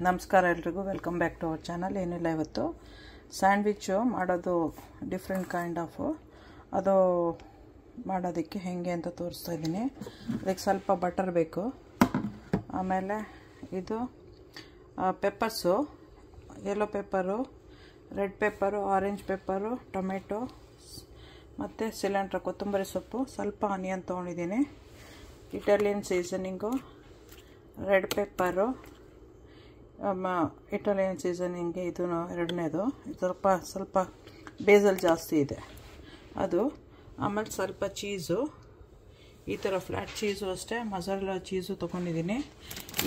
ನಮಸ್ಕಾರ ಎಲ್ರಿಗೂ, welcome back to our channel. ಏನಿಲ್ಲ, ಇವತ್ತು ಸ್ಯಾಂಡ್ವಿಚ್ಚು ಮಾಡೋದು ಡಿಫ್ರೆಂಟ್ ಕೈಂಡ್ ಆಫು ಅದು ಮಾಡೋದಕ್ಕೆ ಹೇಗೆ ಅಂತ ತೋರಿಸ್ತಾ ಇದ್ದೀನಿ. ಅದಕ್ಕೆ ಸ್ವಲ್ಪ ಬಟರ್ ಬೇಕು. ಆಮೇಲೆ ಇದು peppers, yellow pepper, red pepper, orange pepper, tomato ಮತ್ತು ಸಿಲಿಂಡ್ರ್, ಕೊತ್ತಂಬರಿ ಸೊಪ್ಪು, ಸ್ವಲ್ಪ ಆನಿಯನ್ ತೊಗೊಂಡಿದ್ದೀನಿ, Italian seasoning, red pepper, Italian ಸೀಸನಿಂಗ್ಗೆ ಇದು ಎರಡನೇದು, ಸ್ವಲ್ಪ ಬೇಸಲ್ ಜಾಸ್ತಿ ಇದೆ ಅದು. ಆಮೇಲೆ ಸ್ವಲ್ಪ ಚೀಸು, ಈ ಥರ ಫ್ಲ್ಯಾಟ್ ಚೀಸು ಅಷ್ಟೇ, ಮಸಾಲ ಚೀಸು ತೊಗೊಂಡಿದ್ದೀನಿ.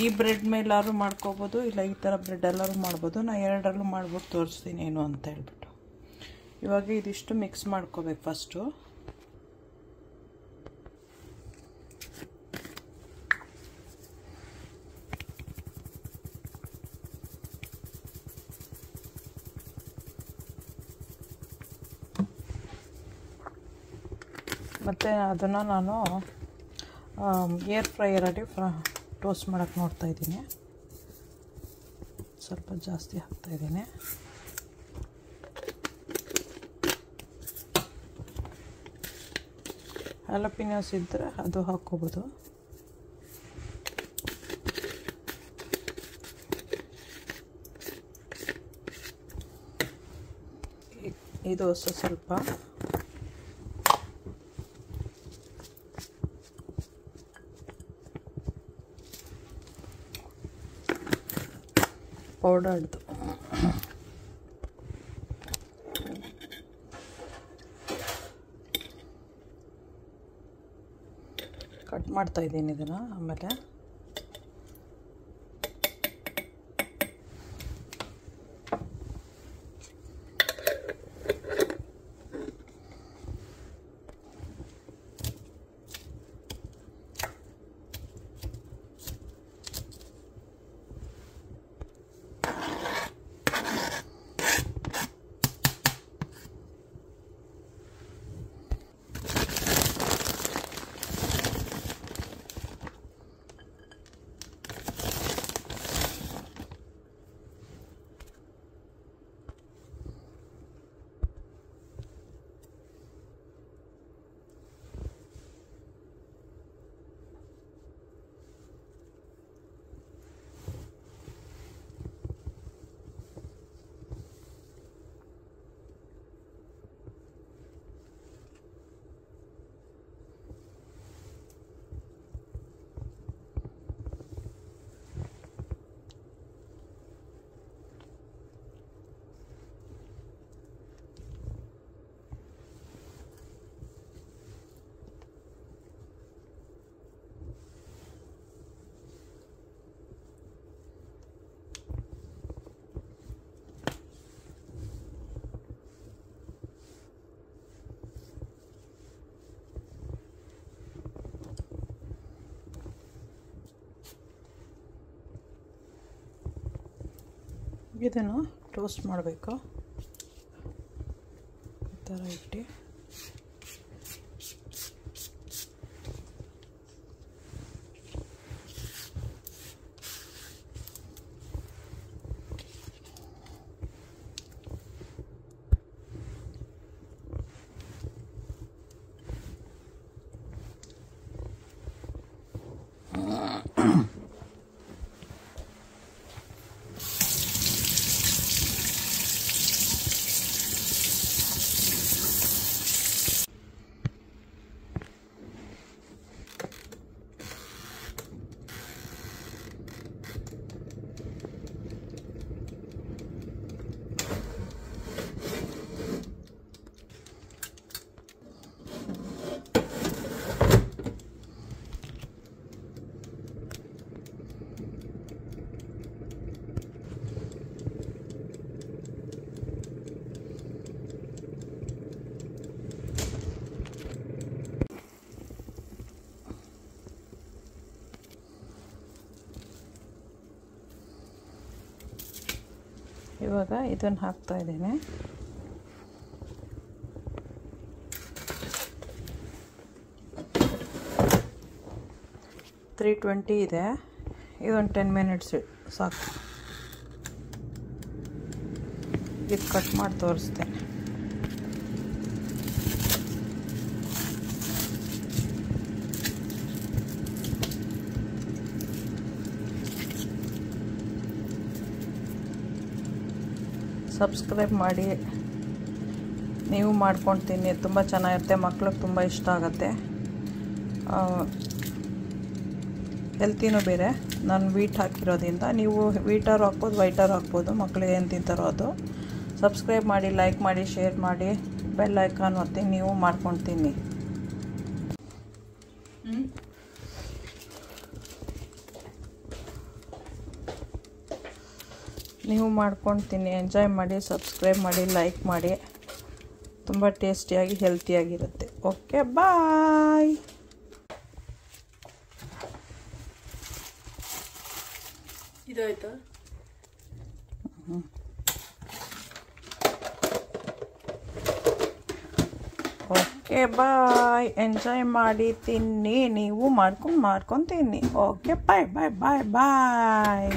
ಈ ಬ್ರೆಡ್ ಮೇಲಾದ್ರೂ ಮಾಡ್ಕೋಬೋದು, ಇಲ್ಲ ಈ ಥರ ಬ್ರೆಡ್ ಎಲ್ಲರೂ ಮಾಡ್ಬೋದು. ನಾನು ಎರಡರಲ್ಲೂ ಮಾಡ್ಬಿಟ್ಟು ತೋರಿಸ್ತೀನಿ ಏನು ಅಂತ ಹೇಳ್ಬಿಟ್ಟು. ಇವಾಗ ಇದಿಷ್ಟು ಮಿಕ್ಸ್ ಮಾಡ್ಕೋಬೇಕು ಫಸ್ಟು. ಮತ್ತು ಅದನ್ನು ನಾನು ಏರ್ ಫ್ರೈಯರಲ್ಲಿ ಟೋಸ್ಟ್ ಮಾಡೋಕ್ಕೆ ನೋಡ್ತಾಯಿದ್ದೀನಿ. ಸ್ವಲ್ಪ ಜಾಸ್ತಿ ಹಾಕ್ತಾಯಿದ್ದೀನಿ. ಹ್ಯಾಲಪಿನೋಸ್ ಇದ್ದರೆ ಅದು ಹಾಕ್ಕೋಬೋದು. ಇದು ಸ್ವಲ್ಪ ಪೌಡರ್ದು ಕಟ್ ಮಾಡ್ತಾ ಇದ್ದೀನಿ ಇದನ್ನು. ಆಮೇಲೆ ಇದನ್ನು ಟೋಸ್ಟ್ ಮಾಡಬೇಕು. ಈ ಥರ ಇಟ್ಟು ಇವಾಗ ಇದನ್ನು ಹಾಕ್ತಾ ಇದ್ದೀನಿ. $320 ಇದೆ. ಇದೊಂದು 10 ಮಿನಿಟ್ಸ್ ಸಾಕು. ಇದು ಕಟ್ ಮಾಡಿ ತೋರಿಸ್ತೇನೆ. ಸಬ್ಸ್ಕ್ರೈಬ್ ಮಾಡಿ, ನೀವು ಮಾಡ್ಕೊಂಡು ತಿನ್ನಿ, ತುಂಬ ಚೆನ್ನಾಗಿರುತ್ತೆ, ಮಕ್ಳಿಗೆ ತುಂಬ ಇಷ್ಟ ಆಗುತ್ತೆ, ಹೆಲ್ತಿನೂ ಬೇರೆ. ನಾನು ವೀಟ್ ಹಾಕಿರೋದ್ರಿಂದ, ನೀವು ವೀಟರ್ ಹಾಕ್ಬೋದು, ವೈಟರ್ ಹಾಕ್ಬೋದು, ಮಕ್ಕಳಿಗೆ ಏನು ತಿಂತಾರೋ ಅದು. ಸಬ್ಸ್ಕ್ರೈಬ್ ಮಾಡಿ, ಲೈಕ್ ಮಾಡಿ, ಶೇರ್ ಮಾಡಿ, ಬೆಲ್ ಐಕಾನ್ ಒತ್ತಿ, ನೀವು ಮಾಡ್ಕೊಂಡು ತಿನ್ನಿ. ನೀವು ಮಾಡ್ಕೊಂಡು ತಿನ್ನಿ, ಎಂಜಾಯ್ ಮಾಡಿ, ಸಬ್ಸ್ಕ್ರೈಬ್ ಮಾಡಿ, ಲೈಕ್ ಮಾಡಿ. ತುಂಬ ಟೇಸ್ಟಿಯಾಗಿ ಹೆಲ್ತಿಯಾಗಿರುತ್ತೆ. ಓಕೆ, ಬಾಯ್. ಇದಾಯ್ತಾ? ಓಕೆ, ಬಾಯ್. ಎಂಜಾಯ್ ಮಾಡಿ ತಿನ್ನಿ, ನೀವು ಮಾಡ್ಕೊಂಡು ತಿನ್ನಿ. ಓಕೆ, ಬಾಯ್ ಬಾಯ್ ಬಾಯ್ ಬಾಯ್.